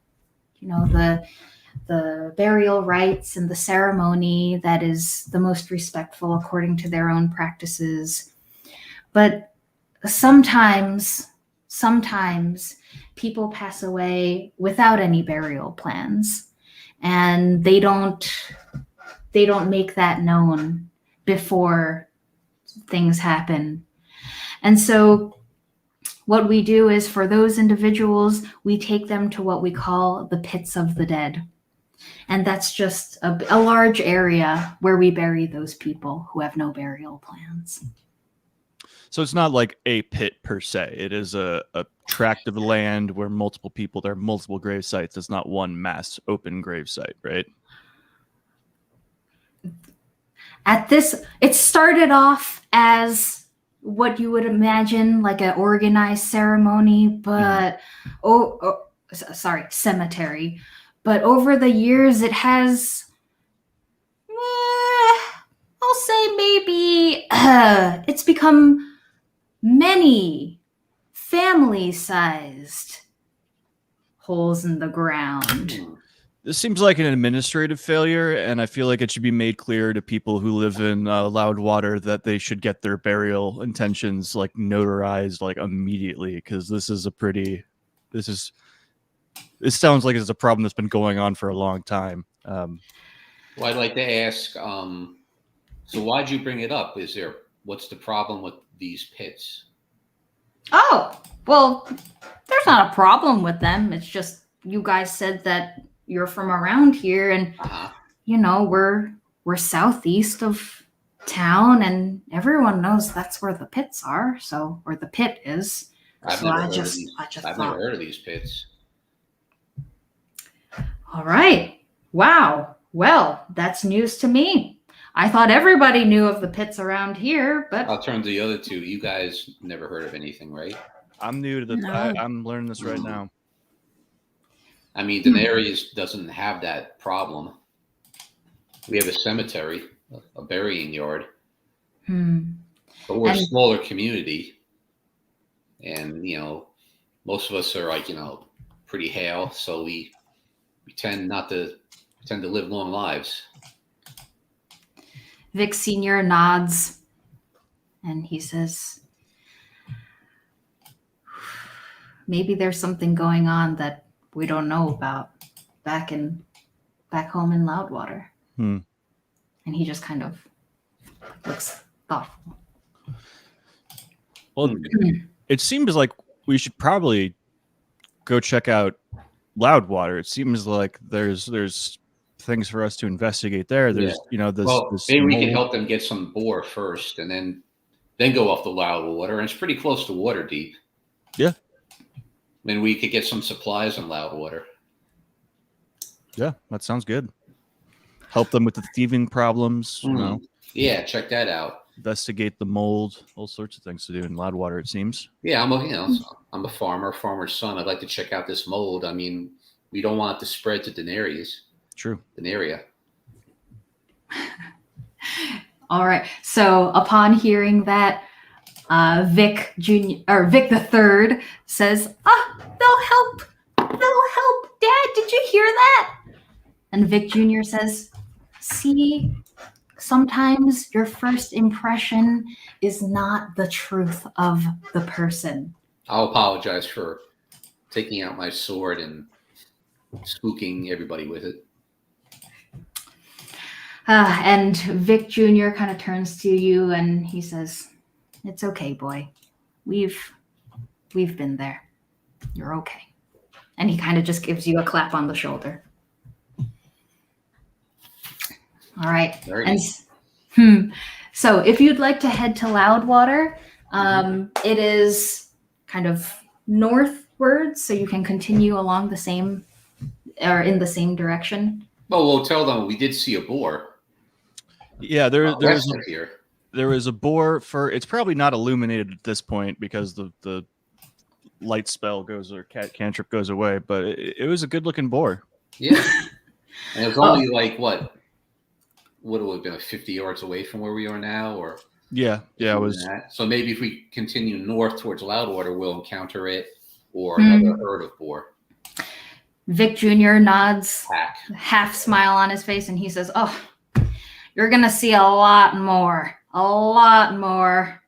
the burial rites and the ceremony that is the most respectful according to their own practices. But sometimes people pass away without any burial plans, and they don't make that known before things happen. And so what we do is, for those individuals, we take them to what we call the pits of the dead. And that's just a large area where we bury those people who have no burial plans." So it's not like a pit per se. It is a tract of land where there are multiple grave sites. It's not one mass open grave site, right? It started off as what you would imagine, like an organized ceremony, but cemetery. But over the years, it has, I'll say maybe it's become many family-sized holes in the ground. This seems like an administrative failure, and I feel like it should be made clear to people who live in Loudwater that they should get their burial intentions like notarized like immediately, because this sounds like it's a problem that's been going on for a long time. Well, I'd like to ask, so why'd you bring it up? What's the problem with these pits? Oh, well, there's not a problem with them. It's just you guys said that you're from around here, and we're southeast of town, and everyone knows that's where the pits are. So, or the pit is. I've never heard of these pits. All right. Wow. Well, that's news to me. I thought everybody knew of the pits around here, but I'll turn to the other two. You guys never heard of anything, right? I'm new to the. No. I'm learning this right now. I mean, Daenerys doesn't have that problem. We have a cemetery, a burying yard, but we're a smaller community, and most of us are like pretty hale, so we tend to live long lives. Vic Sr. nods and he says, maybe there's something going on that we don't know about back home in Loudwater. And he just kind of looks thoughtful. Well, it seems like we should probably go check out Loudwater. It seems like there's things for us to investigate there. There's this maybe we mold. can help them get some boar first, and then go off the Loudwater, and it's pretty close to Waterdeep. Yeah. I mean, we could get some supplies on Loudwater. Yeah, that sounds good. Help them with the thieving problems. Yeah, check that out. Investigate the mold. All sorts of things to do in Loudwater, it seems. Yeah, I'm a farmer's son. I'd like to check out this mold. I mean, we don't want it to spread to Daenerys. True. Daenerys. All right. So upon hearing that, Vic the Third says, they'll help. Dad, did you hear that? And Vic Jr. says, see, sometimes your first impression is not the truth of the person. I'll apologize for taking out my sword and spooking everybody with it. And Vic Jr. kind of turns to you and he says, it's okay, boy. We've been there. You're okay. And he kind of just gives you a clap on the shoulder. All right. So if you'd like to head to Loudwater, it is kind of northward, so you can continue along the same or in the same direction. Oh, we'll tell them we did see a boar. Yeah, there is a boar for. It's probably not illuminated at this point because the light spell cantrip goes away, but it was a good looking boar. Yeah, and it was only like what would it have been, like 50 yards away from where we are now, or yeah, it was. That. So maybe if we continue north towards Loudwater, we'll encounter it or another herd of boar. Vic Jr. nods, half smile on his face, and he says, "Oh, you're gonna see a lot more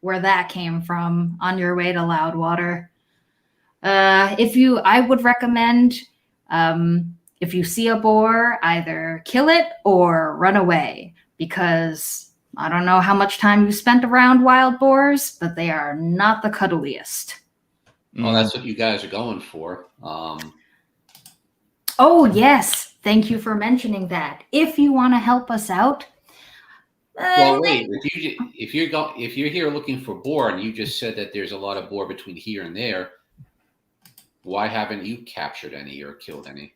where that came from on your way to Loudwater. I would recommend, if you see a boar, either kill it or run away, because I don't know how much time you spent around wild boars, but they are not the cuddliest." Well, that's what you guys are going for. Oh, yes. Thank you for mentioning that. If you want to help us out. Well, wait. If you're here looking for boar, and you just said that there's a lot of boar between here and there, why haven't you captured any or killed any?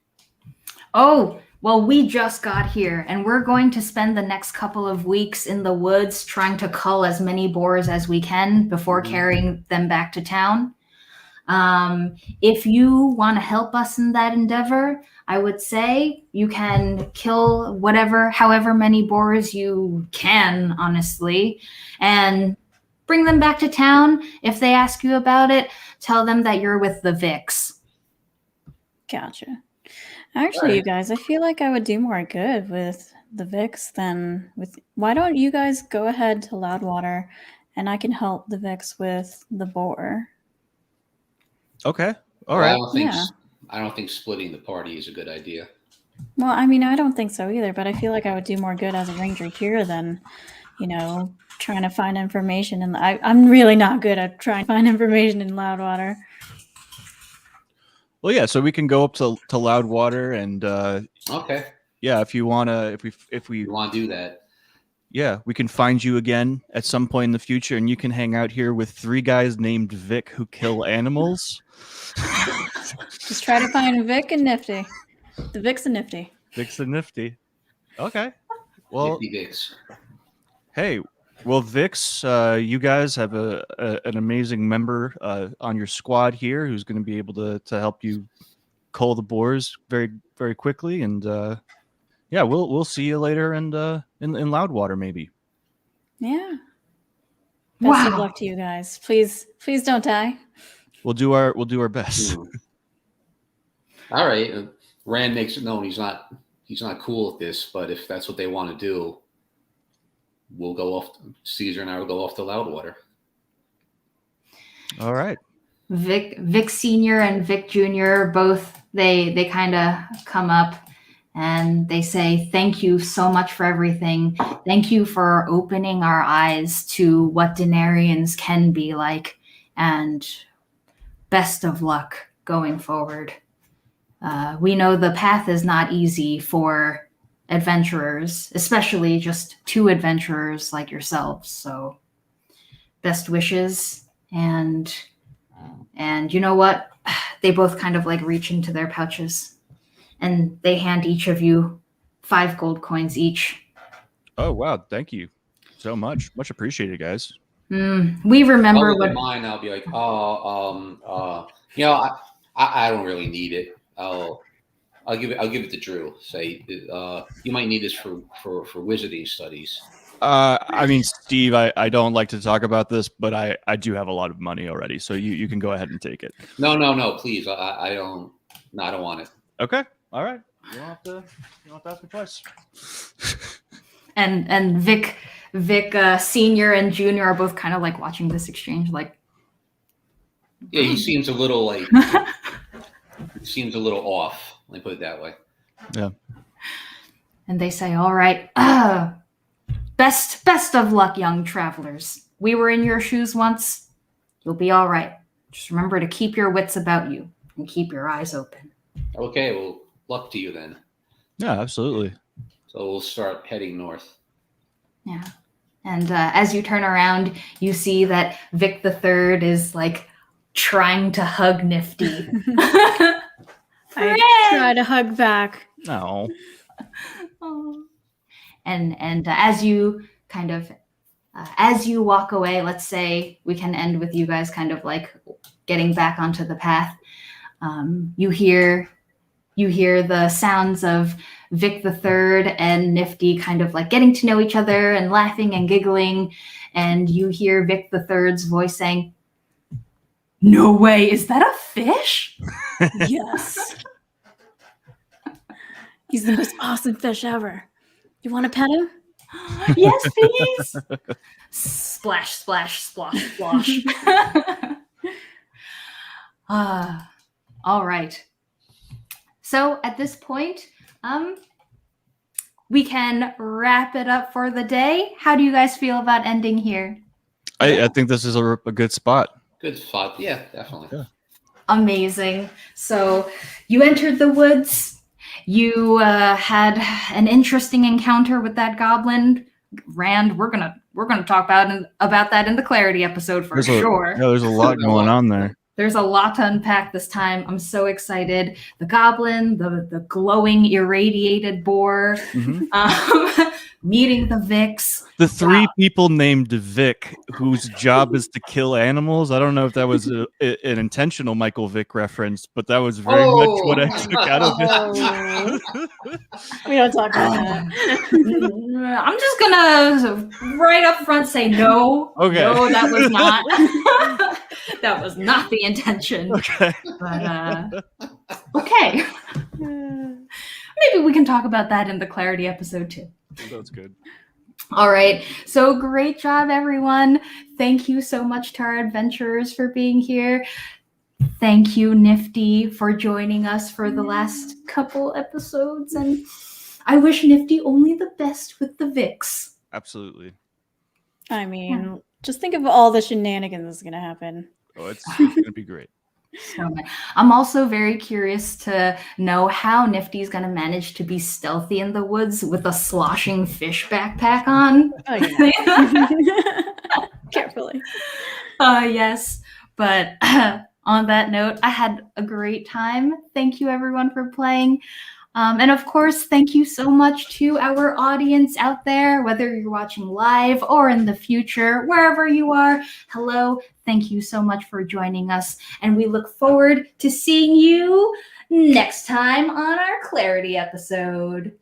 Oh, well, we just got here, and we're going to spend the next couple of weeks in the woods trying to cull as many boars as we can before carrying them back to town. If you want to help us in that endeavor, I would say you can kill however many boars you can, honestly, and bring them back to town. If they ask you about it, tell them that you're with the Vics. Gotcha. Actually, you guys, I feel like I would do more good with the Vics than with... Why don't you guys go ahead to Loudwater, and I can help the Vics with the boar? Okay. All right. I don't think splitting the party is a good idea. Well, I mean, I don't think so either, but I feel like I would do more good as a ranger here than, trying to find information. And I'm really not good at trying to find information in Loudwater. Well, yeah. So we can go up to Loudwater, and okay. Yeah, if you wanna, if we want to do that. Yeah, we can find you again at some point in the future, and you can hang out here with 3 guys named Vic who kill animals. Just try to find Vic and Nifty. The Vic's and Nifty. Vic's and Nifty. Okay. Well, Nifty Vics. Hey, well, Vix, you guys have an amazing member on your squad here who's going to be able to help you cull the boars very, very quickly. And yeah, we'll see you later and in Loudwater maybe. Yeah. Best of Wow. luck to you guys. Please don't die. We'll do our best. All right. Rand makes it known he's not cool with this, but if that's what they want to do, we'll go off. Caesar and I will go off to Loudwater. All right. Vic Senior and Vic Junior both they kind of come up and they say, thank you so much for everything. Thank you for opening our eyes to what Denarians can be like, and best of luck going forward. We know the path is not easy for adventurers, especially just two adventurers like yourselves. So best wishes. And you know what? They both kind of like reach into their pouches and they hand each of you 5 gold coins each. Oh, wow. Thank you so much. Much appreciated, guys. We remember I'll look what at mine. I'll be like, I don't really need it. I'll give it to Dru. Say, you might need this for wizarding studies. I mean, Steve, I don't like to talk about this, but I do have a lot of money already, so you can go ahead and take it. No, please. I don't want it. Okay. All right. You don't have to ask me twice. and Vic Senior and Junior are both kind of like watching this exchange, like, Yeah, he seems a little like seems a little off. Let me put it that way. Yeah. And they say, all right, best of luck, young travelers. We were in your shoes once. You'll be all right. Just remember to keep your wits about you and keep your eyes open. Okay, well, luck to you then. Yeah, absolutely. So we'll start heading north. Yeah. And as you turn around, you see that Vic the Third is like trying to hug Nifty. I try to hug back. No. Oh. And as you kind of as you walk away, let's say we can end with you guys kind of like getting back onto the path. You hear the sounds of Vic the Third and Nifty kind of like getting to know each other and laughing and giggling, and you hear Vic the Third's voice saying, "No way, is that a fish?" Yes. He's the most awesome fish ever. You want to pet him? Yes, please. Splash, splash, splosh, splosh. All right. So at this point, we can wrap it up for the day. How do you guys feel about ending here? I think this is a good spot. Good spot. Yeah, definitely. Yeah. Amazing. So you entered the woods. You had an interesting encounter with that goblin. Rand, we're gonna talk about that in the clarity episode for sure. There's a lot going on there. There's a lot to unpack this time. I'm so excited. The goblin, the glowing, irradiated boar, meeting the Vix. The 3 people named Vic, whose job is to kill animals. I don't know if that was an intentional Michael Vick reference, but that was very much what I took out of it. We don't talk about that. I'm just gonna right up front say no. Okay. No, that was not. That was not the intention. Okay. But okay. Maybe we can talk about that in the clarity episode too. That's good. All right. So great job, everyone. Thank you so much to our adventurers for being here. Thank you, Nifty, for joining us for the last couple episodes. And I wish Nifty only the best with the Vix. Absolutely. I mean, just think of all the shenanigans that's going to happen. Oh, it's going to be great. So I'm also very curious to know how Nifty's going to manage to be stealthy in the woods with a sloshing fish backpack on. Oh, yeah. Carefully. Yes. But on that note, I had a great time. Thank you, everyone, for playing. And of course, thank you so much to our audience out there, whether you're watching live or in the future, wherever you are. Hello, thank you so much for joining us. And we look forward to seeing you next time on our Clarity episode.